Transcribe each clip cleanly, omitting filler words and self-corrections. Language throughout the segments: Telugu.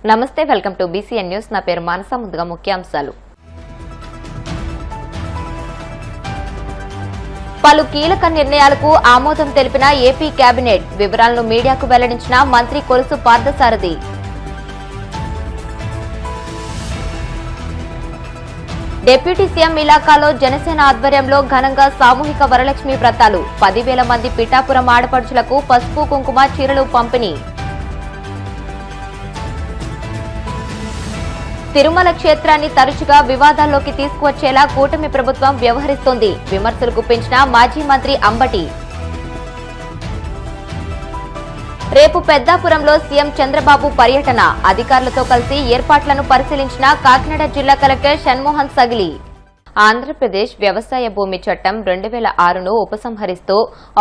నమస్తే, వెల్కమ్ టు బీసీఎన్ న్యూస్. నా పేరు మానస. ముందుగా ముఖ్యాంశాలు. పలు కీలక నిర్ణయాలకు ఆమోదం తెలిపిన ఏపీ కేబినెట్. వివరాలను మీడియాకు వెల్లడించిన మంత్రి కొలుసు పార్థసారథి. డిప్యూటీ సీఎం ఇలాకాలో జనసేన ఆధ్వర్యంలో ఘనంగా సామూహిక వరలక్ష్మి వ్రతాలు. 10,000 మంది పిఠాపురం ఆడపడుచులకు పసుపు కుంకుమ చీరలు పంపిణీ. తిరుమల క్షేత్రాన్ని తరచుగా వివాదాల్లోకి తీసుకువచ్చేలా కూటమి ప్రభుత్వం వ్యవహరిస్తోంది. విమర్శలు గుప్పించిన మాజీ మంత్రి అంబటి. రేపు పెద్దాపురంలో సీఎం చంద్రబాబు పర్యటన. అధికారులతో కలిసి ఏర్పాట్లను పరిశీలించిన కాకినాడ జిల్లా కలెక్టర్ షణ్మోహన్ సగిలి. ఆంధ్రప్రదేశ్ వ్యవసాయ భూమి చట్టం 2006ను ఉపసంహరిస్తూ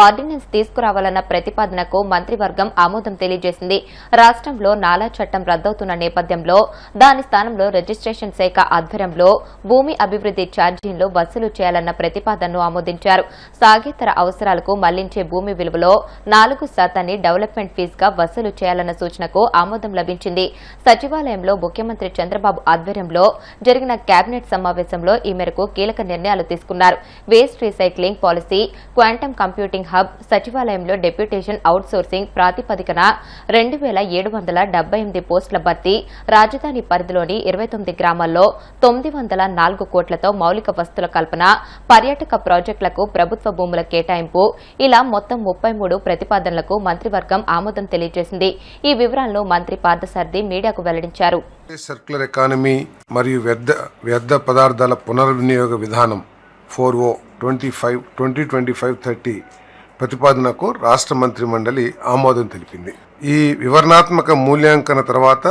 ఆర్డినెన్స్ తీసుకురావాలన్న ప్రతిపాదనకు మంత్రివర్గం ఆమోదం తెలియజేసింది. రాష్ట్రంలో నాలా చట్టం రద్దవుతున్న నేపథ్యంలో దాని స్థానంలో రిజిస్ట్రేషన్ శాఖ ఆధ్వర్యంలో భూమి అభివృద్ది ఛార్జీలు వసూలు చేయాలన్న ప్రతిపాదనను ఆమోదించారు. సాగేతర అవసరాలకు మళ్లించే భూమి విలువలో 4% డెవలప్మెంట్ ఫీజుగా వసూలు చేయాలన్న సూచనకు ఆమోదం లభించింది. సచివాలయంలో ముఖ్యమంత్రి చంద్రబాబు ఆధ్వర్యంలో జరిగిన కేబినెట్ సమావేశంలో ఈ మేరకు కీలక నిర్ణయాలు తీసుకున్నారు. Waste recycling policy, quantum computing hub, సచివాలయంలో డెప్యుటేషన్ అవుట్సోర్సింగ్ ప్రాతిపదికన 2,778 పోస్టుల భర్తీ, రాజధాని పరిధిలోని 29 గ్రామాల్లో 904 కోట్లతో మౌలిక వసతుల కల్పన, పర్యాటక ప్రాజెక్టులకు ప్రభుత్వ భూముల కేటాయింపు, ఇలా మొత్తం 33 ప్రతిపాదనలకు మంత్రివర్గం ఆమోదం తెలియజేసింది. ఈ వివరాలను మంత్రి పార్థసారథి మీడియాకు వెల్లడించారు. సర్క్యులర్ ఎకానమీ మరియు వ్యర్థ పదార్థాల పునర్వినియోగ విధానం 4O 2025-30 ప్రతిపాదనకు రాష్ట్ర మంత్రి మండలి ఆమోదం తెలిపింది. ఈ వివరణాత్మక మూల్యాంకన తర్వాత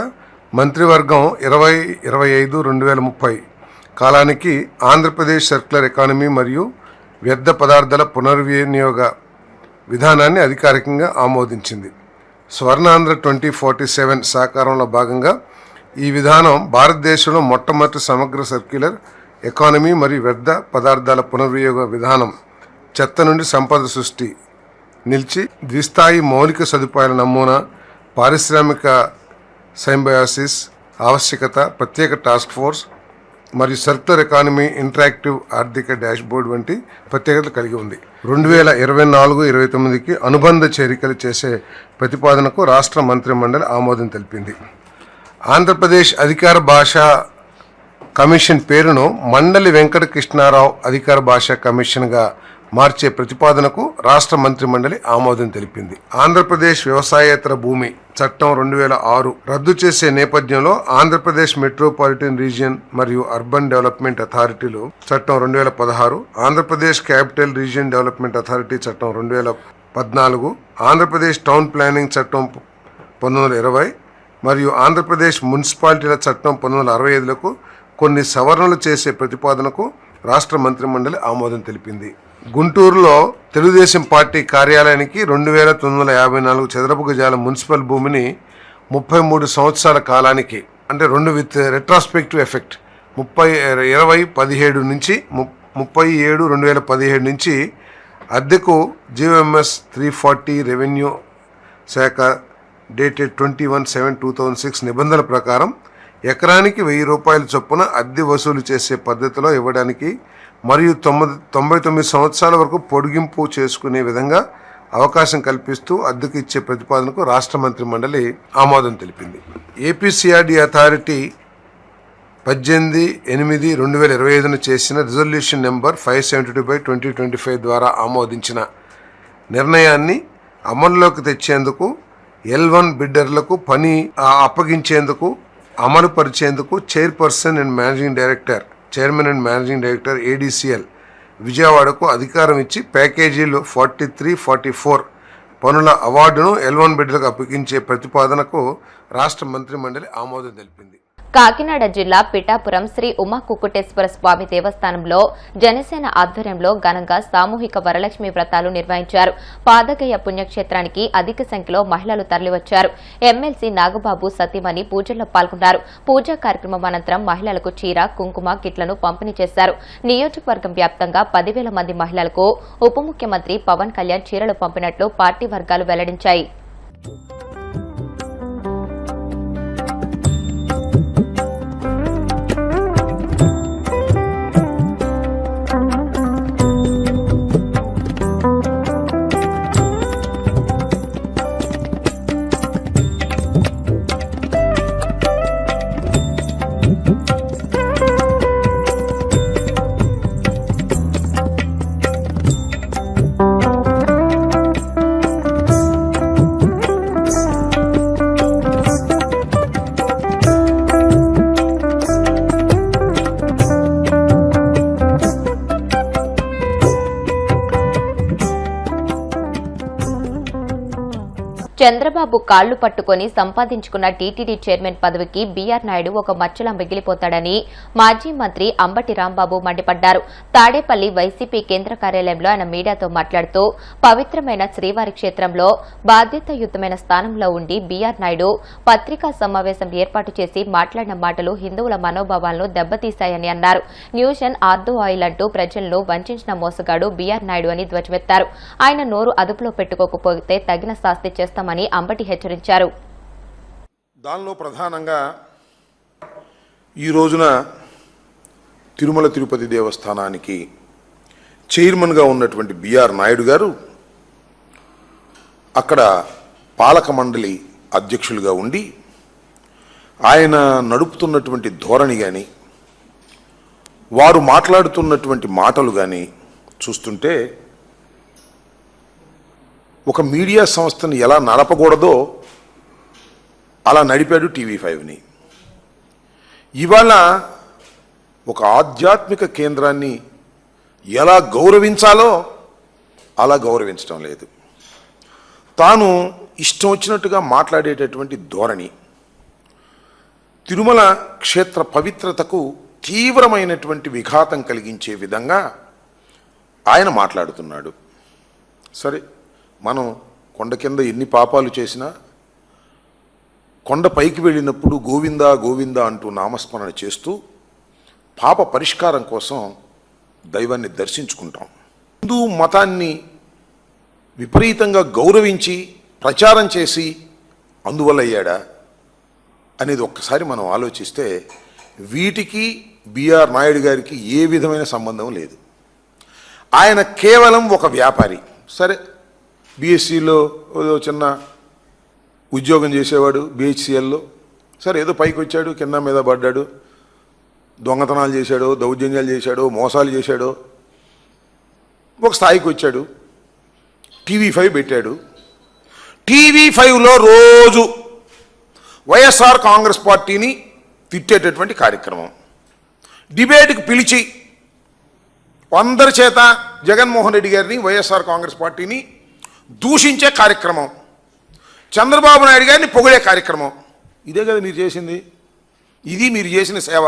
మంత్రివర్గం 2025-2030 కాలానికి ఆంధ్రప్రదేశ్ సర్క్యులర్ ఎకానమీ మరియు వ్యర్థ పదార్థాల పునర్వినియోగ విధానాన్ని అధికారికంగా ఆమోదించింది. స్వర్ణాంధ్ర 2047 సాకారంలో భాగంగా ఈ విధానం భారతదేశంలో మొట్టమొదటి సమగ్ర సర్క్యులర్ ఎకానమీ మరియు వ్యర్థ పదార్థాల పునర్వినియోగ విధానం. చెత్త నుండి సంపద సృష్టి నిలిచి ద్విస్థాయి మౌలిక సదుపాయాల నమూనా, పారిశ్రామిక సింబయాసిస్ ఆవశ్యకత, ప్రత్యేక టాస్క్ ఫోర్స్ మరియు సర్క్యులర్ ఎకానమీ ఇంటరాక్టివ్ ఆర్థిక డాష్బోర్డ్ వంటి ప్రత్యేకతలు కలిగి ఉంది. 2024-29కి అనుబంధ చేరికలు చేసే ప్రతిపాదనకు రాష్ట్ర మంత్రి మండలి ఆమోదం తెలిపింది. ఆంధ్రప్రదేశ్ అధికార భాషా కమిషన్ పేరును మండలి వెంకట కృష్ణారావు అధికార భాషా కమిషన్గా మార్చే ప్రతిపాదనకు రాష్ట్ర మంత్రి మండలి ఆమోదం తెలిపింది. ఆంధ్రప్రదేశ్ వ్యవసాయేతర భూమి చట్టం 2006 రద్దు చేసే నేపథ్యంలో ఆంధ్రప్రదేశ్ మెట్రోపాలిటన్ రీజియన్ మరియు అర్బన్ డెవలప్మెంట్ అథారిటీలు చట్టం 2016, Andhra Pradesh capital region development authority చట్టం 2014, ఆంధ్రప్రదేశ్ టౌన్ ప్లానింగ్ చట్టం 1920 మరియు ఆంధ్రప్రదేశ్ మున్సిపాలిటీల చట్టం 1965లకు కొన్ని సవరణలు చేసే ప్రతిపాదనకు రాష్ట్ర మంత్రి మండలి ఆమోదం తెలిపింది. గుంటూరులో తెలుగుదేశం పార్టీ కార్యాలయానికి 2,954 చదరపు గజాల మున్సిపల్ భూమిని 33 సంవత్సరాల కాలానికి, అంటే 2 విత్ రెట్రాస్పెక్టివ్ ఎఫెక్ట్ 2017 నుంచి 37/2017 నుంచి అద్దెకు GMS 340 రెవెన్యూ శాఖ డేటెడ్ 21/7/2006 నిబంధనల ప్రకారం ఎకరానికి 1,000 రూపాయల చొప్పున అద్దె వసూలు చేసే పద్ధతిలో ఇవ్వడానికి మరియు 99 సంవత్సరాల వరకు పొడిగింపు చేసుకునే విధంగా అవకాశం కల్పిస్తూ అద్దెకు ఇచ్చే ప్రతిపాదనకు రాష్ట్ర మంత్రి మండలి ఆమోదం తెలిపింది. ఏపీసీఆర్డీ అథారిటీ 18/8/2025 చేసిన రిజల్యూషన్ నెంబర్ 572/2025 ద్వారా ఆమోదించిన నిర్ణయాన్ని అమలులోకి తెచ్చేందుకు L1 బిడ్డర్లకు పని అప్పగించేందుకు అమలు పరిచేందుకు chairman and managing director ADCL విజయవాడకు అధికారం ఇచ్చి ప్యాకేజీలు 43-44 పనుల అవార్డును L1 బిడ్డర్లకు అప్పగించే ప్రతిపాదనకు రాష్ట్ర మంత్రి మండలి ఆమోదం తెలిపింది. కాకినాడ జిల్లా పిఠాపురం శ్రీ ఉమా కుక్కుటేశ్వర స్వామి దేవస్థానంలో జనసేన ఆధ్వర్యంలో ఘనంగా సామూహిక వరలక్ష్మి వ్రతాలు నిర్వహించారు. పాదగయ పుణ్యక్షేత్రానికి అధిక సంఖ్యలో మహిళలు తరలివచ్చారు. ఎమ్మెల్సీ నాగబాబు సతీమణి పూజల్లో పాల్గొన్నారు. పూజా కార్యక్రమం అనంతరం మహిళలకు చీర, కుంకుమ కిట్లను పంపిణీ చేశారు. నియోజకవర్గం వ్యాప్తంగా 10,000 మంది మహిళలకు ఉప ముఖ్యమంత్రి పవన్ కళ్యాణ్ చీరలు పంపినట్లు పార్టీ వర్గాలు వెల్లడించాయి. చంద్రబాబు కాళ్లు పట్టుకుని సంపాదించుకున్న టీటీడీ చైర్మన్ పదవికి బీఆర్ నాయుడు ఒక మచ్చలా మిగిలిపోతాడని మాజీ మంత్రి అంబటి రాంబాబు మండిపడ్డారు. తాడేపల్లి వైసీపీ కేంద్ర కార్యాలయంలో ఆయన మీడియాతో మాట్లాడుతూ పవిత్రమైన శ్రీవారి క్షేత్రంలో బాధ్యతాయుతమైన స్థానంలో ఉండి బీఆర్ నాయుడు పత్రికా సమావేశం ఏర్పాటు చేసి మాట్లాడిన మాటలు హిందువుల మనోభావాలను దెబ్బతీశాయని అన్నారు. న్యూషన్ ఆర్దో ఆయిల్ అంటూ ప్రజలను వంచిన మోసగాడు బీఆర్ నాయుడు అని ధ్వజమెత్తారు. ఆయన నోరు అదుపులో పెట్టుకోకపోతే తగిన శాస్తి చేస్తామని అంబటి హెచ్చరించారు. దానిలో ప్రధానంగా ఈ రోజున తిరుమల తిరుపతి దేవస్థానానికి చైర్మన్గా ఉన్నటువంటి బీఆర్ నాయుడు గారు అక్కడ పాలక మండలి అధ్యక్షులుగా ఉండి ఆయన నడుపుతున్నటువంటి ధోరణి కానీ వారు మాట్లాడుతున్నటువంటి మాటలు కానీ చూస్తుంటే ఒక మీడియా సంస్థను ఎలా నడపకూడదో అలా నడిపాడు టీవీ5ని. ఇవాళ ఒక ఆధ్యాత్మిక కేంద్రాన్ని ఎలా గౌరవించాలో అలా గౌరవించడం లేదు. తాను ఇష్టం వచ్చినట్టుగా మాట్లాడేటటువంటి ధోరణి తిరుమల క్షేత్ర పవిత్రతకు తీవ్రమైనటువంటి విఘాతం కలిగించే విధంగా ఆయన మాట్లాడుతున్నాడు. సరే, మనం కొండ కింద ఎన్ని పాపాలు చేసినా కొండ పైకి వెళ్ళినప్పుడు గోవిందా గోవిందా అంటూ నామస్మరణ చేస్తూ పాప పరిష్కారం కోసం దైవాన్ని దర్శించుకుంటాం. హిందూ మతాన్ని విపరీతంగా గౌరవించి ప్రచారం చేసి అందువల్ల అయ్యాడా అనేది ఒక్కసారి మనం ఆలోచిస్తే వీటికి బీఆర్ నాయుడు గారికి ఏ విధమైన సంబంధం లేదు. ఆయన కేవలం ఒక వ్యాపారి. సరే, బీఎస్సీలో చిన్న ఉద్యోగం చేసేవాడు, బీహెచ్సిఎల్లో. సరే, ఏదో పైకి వచ్చాడు, కింద మీద పడ్డాడు, దొంగతనాలు చేశాడో, దౌర్జన్యాలు చేశాడో, మోసాలు చేశాడో, ఒక స్థాయికి వచ్చాడు. టీవీ5 పెట్టాడు. టీవీ5లో రోజు వైఎస్ఆర్ కాంగ్రెస్ పార్టీని తిట్టేటటువంటి కార్యక్రమం, డిబేట్కి పిలిచి అందరి చేత జగన్మోహన్ రెడ్డి గారిని, వైఎస్ఆర్ కాంగ్రెస్ పార్టీని దూషించే కార్యక్రమం, చంద్రబాబు నాయుడు గారిని పొగిడే కార్యక్రమం. ఇదే కదా మీరు చేసింది. ఇది మీరు చేసిన సేవ.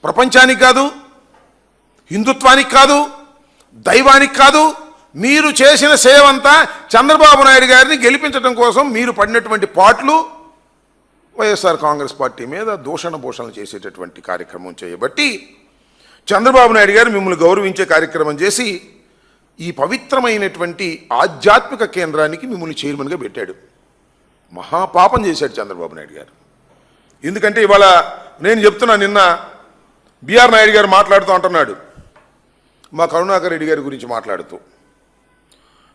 ప్రపంచానికి కాదు, హిందుత్వానికి కాదు, దైవానికి కాదు, మీరు చేసిన సేవ అంతా చంద్రబాబు నాయుడు గారిని గెలిపించడం కోసం మీరు పడినటువంటి పాటలు వైఎస్ఆర్ కాంగ్రెస్ పార్టీ మీద దూషణ భూషణలు చేసేటటువంటి కార్యక్రమం చేయబట్టి చంద్రబాబు నాయుడు గారు మిమ్మల్ని గౌరవించే కార్యక్రమం చేసి ఈ పవిత్రమైనటువంటి ఆధ్యాత్మిక కేంద్రానికి మిమ్మల్ని చైర్మన్గా పెట్టాడు. మహాపాపం చేశాడు చంద్రబాబు నాయుడు గారు. ఎందుకంటే ఇవాళ నేను చెప్తున్నా, నిన్న బీఆర్ నాయుడు గారు మాట్లాడుతూ అంటున్నాడు మా కరుణాకర్ రెడ్డి గారి గురించి మాట్లాడుతూ.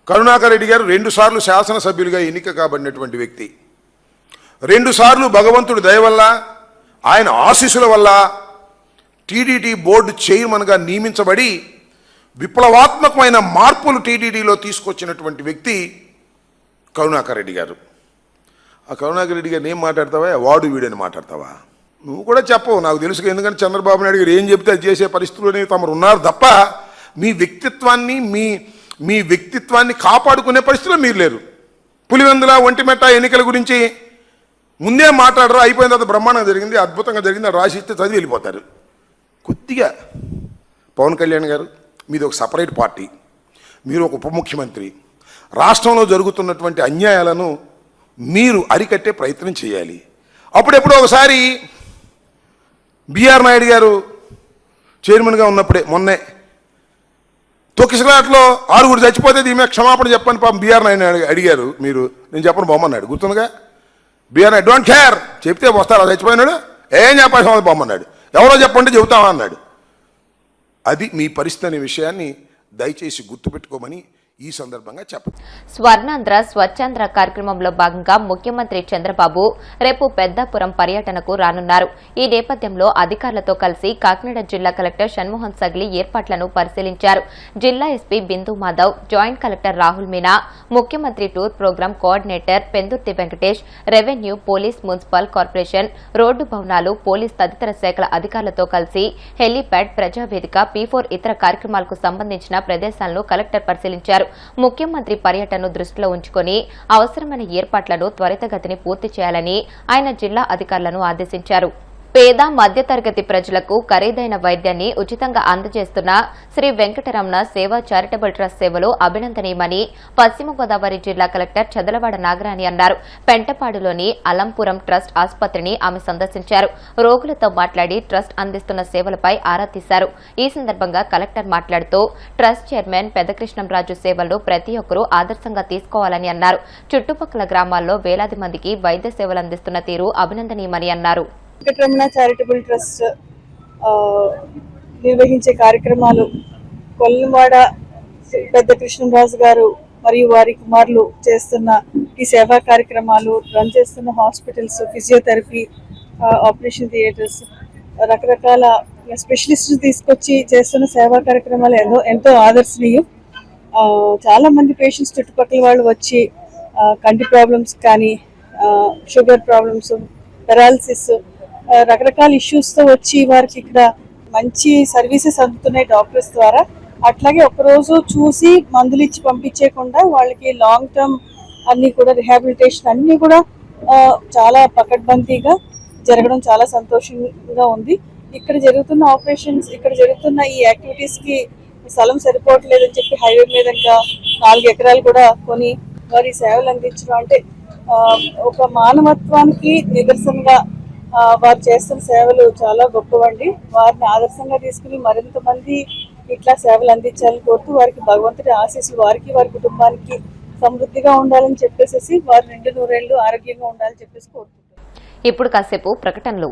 కరుణాకర్ రెడ్డి గారు 2 సార్లు శాసనసభ్యులుగా ఎన్నిక కాబడినటువంటి వ్యక్తి. 2 సార్లు భగవంతుడి దయ వల్ల, ఆయన ఆశీస్సుల వల్ల టీటీడీ బోర్డు చైర్మన్గా నియమించబడి విప్లవాత్మకమైన మార్పులు టీటీడీలో తీసుకొచ్చినటువంటి వ్యక్తి కరుణాకర్ రెడ్డి గారు. ఆ కరుణాకర్ రెడ్డి గారిని ఏం మాట్లాడతావా, వాడు వీడని మాట్లాడతావా? నువ్వు కూడా చెప్పవు, నాకు తెలుసు. ఎందుకంటే చంద్రబాబు నాయుడు గారు ఏం చెప్తే అది చేసే పరిస్థితుల్లోనే తమరు ఉన్నారు తప్ప మీ వ్యక్తిత్వాన్ని కాపాడుకునే పరిస్థితిలో మీరు లేరు. పులివెందుల, ఒంటిమెట్ట ఎన్నికల గురించి ముందే మాట్లాడరు, అయిపోయిన తర్వాత బ్రహ్మాండంగా జరిగింది, అద్భుతంగా జరిగింది, రాసి ఇస్తే చదివి వెళ్ళిపోతారు. కొద్దిగా పవన్ కళ్యాణ్ గారు, మీది ఒక సపరేట్ పార్టీ, మీరు ఒక ఉప ముఖ్యమంత్రి, రాష్ట్రంలో జరుగుతున్నటువంటి అన్యాయాలను మీరు అరికట్టే ప్రయత్నం చేయాలి. అప్పుడెప్పుడో ఒకసారి బీఆర్ నాయుడు గారు చైర్మన్గా ఉన్నప్పుడే మొన్నే తొక్కిసలాట్లో 6 చచ్చిపోతే దీని క్షమాపణ చెప్పని పాపం బీఆర్ నాయుడు అడిగారు. మీరు నేను చెప్పను బొమ్మన్నాడు, గుర్తుందిగా. బీఆర్ నాయుడు డోంట్ కేర్, చెప్తే వస్తారా చచ్చిపోయినాడు, ఏం చెప్పాల్సిన బొమ్మన్నాడు, ఎవరో చెప్పంటే చెబుతామా అన్నాడు. అది మీ పరిస్థితి అనే విషయాన్ని దయచేసి గుర్తుపెట్టుకోమని ఈ సందర్భంగా చెప్పండి. స్వర్ణాంధ్ర స్వచ్ఛాంధ్ర కార్యక్రమంలో భాగంగా ముఖ్యమంత్రి చంద్రబాబు రేపు పెద్దాపురం పర్యటనకు రానున్నారు. ఈ నేపథ్యంలో అధికారులతో కలిసి కాకినాడ జిల్లా కలెక్టర్ షణ్మోహన్ సగిలి ఏర్పాట్లను పరిశీలించారు. జిల్లా SP Bindu Madhav, joint collector Rahul Meena, ముఖ్యమంత్రి tour program coordinator Pendurthi Venkatesh, revenue, police, municipal corporation, road భవనాలు, పోలీస్ తదితర శాఖల అధికారులతో కలిసి హెలీప్యాడ్, ప్రజావేదిక, P4 ఇతర కార్యక్రమాలకు సంబంధించిన ప్రదేశాలను కలెక్టర్ పరిశీలించారు. తెలిపారు. ముఖ్యమంత్రి పర్యటనను దృష్టిలో ఉంచుకొని అవసరమైన ఏర్పాట్లను త్వరితగతిని పూర్తి చేయాలని ఆయన జిల్లా అధికారులను ఆదేశించారు. పేద మధ్యతరగతి ప్రజలకు ఖరీదైన వైద్యాన్ని ఉచితంగా అందజేస్తున్న శ్రీ వెంకటరమణ సేవా చారిటబుల్ ట్రస్ట్ సేవలు అభినందనీయమని పశ్చిమ గోదావరి జిల్లా కలెక్టర్ చదలవాడ నాగరాణి అన్నారు. పెంటపాడులోని అలంపురం ట్రస్ట్ ఆసుపత్రిని ఆమె సందర్శించారు. రోగులతో మాట్లాడి ట్రస్ట్ అందిస్తున్న సేవలపై ఆరా తీశారు. ఈ సందర్భంగా కలెక్టర్ మాట్లాడుతూ ట్రస్ట్ చైర్మన్ పెదకృష్ణంరాజు సేవలను ప్రతి ఒక్కరూ ఆదర్శంగా తీసుకోవాలని అన్నారు. చుట్టుపక్కల గ్రామాల్లో వేలాది మందికి వైద్య సేవలు అందిస్తున్న తీరు అభినందనీయమని అన్నారు. వెంకటరమణ చారిటబుల్ ట్రస్ట్ నిర్వహించే కార్యక్రమాలు కొల్లంవాడ పెద్ద కృష్ణరాజు గారు మరియు వారి కుమారులు చేస్తున్న ఈ సేవా కార్యక్రమాలు, రన్ చేస్తున్న హాస్పిటల్స్, ఫిజియోథెరపీ, ఆపరేషన్ థియేటర్స్, రకరకాల స్పెషలిస్టులు తీసుకొచ్చి చేస్తున్న సేవా కార్యక్రమాలు ఎంతో ఆదర్శనీయం. చాలా మంది పేషెంట్స్ చుట్టుపక్కల వాళ్ళు వచ్చి కంటి ప్రాబ్లమ్స్ కానీ, షుగర్ ప్రాబ్లమ్స్, పెరాలసిస్, రకరకాల ఇష్యూస్తో వచ్చి వారికి ఇక్కడ మంచి సర్వీసెస్ అందుతున్నాయి డాక్టర్స్ ద్వారా. అట్లాగే ఒకరోజు చూసి మందులు ఇచ్చి పంపించేయకుండా వాళ్ళకి లాంగ్ టర్మ్ అన్ని కూడా రిహాబిలిటేషన్ అన్ని కూడా చాలా పకడ్బందీగా జరగడం చాలా సంతోషంగా ఉంది. ఇక్కడ జరుగుతున్న ఆపరేషన్స్, ఇక్కడ జరుగుతున్న ఈ యాక్టివిటీస్కి స్థలం సరిపోవట్లేదని చెప్పి హైవే మీద ఇంకా 4 ఎకరాలు కూడా కొని వారి సేవలు అందించడం అంటే ఒక మానవత్వానికి నిదర్శనంగా వారు చేస్తున్న సేవలు చాలా గొప్పవండి. వారిని ఆదర్శంగా తీసుకుని మరింత మంది ఇట్లా సేవలు అందించాలని కోరుతూ వారికి భగవంతుడి ఆశీస్సులు వారికి, వారి కుటుంబానికి సమృద్ధిగా ఉండాలని చెప్పేసి, వారు 2 నూరేళ్లు ఆరోగ్యంగా ఉండాలని చెప్పేసి కోరుకుంటున్నారు. ఇప్పుడు కాసేపు ప్రకటనలు.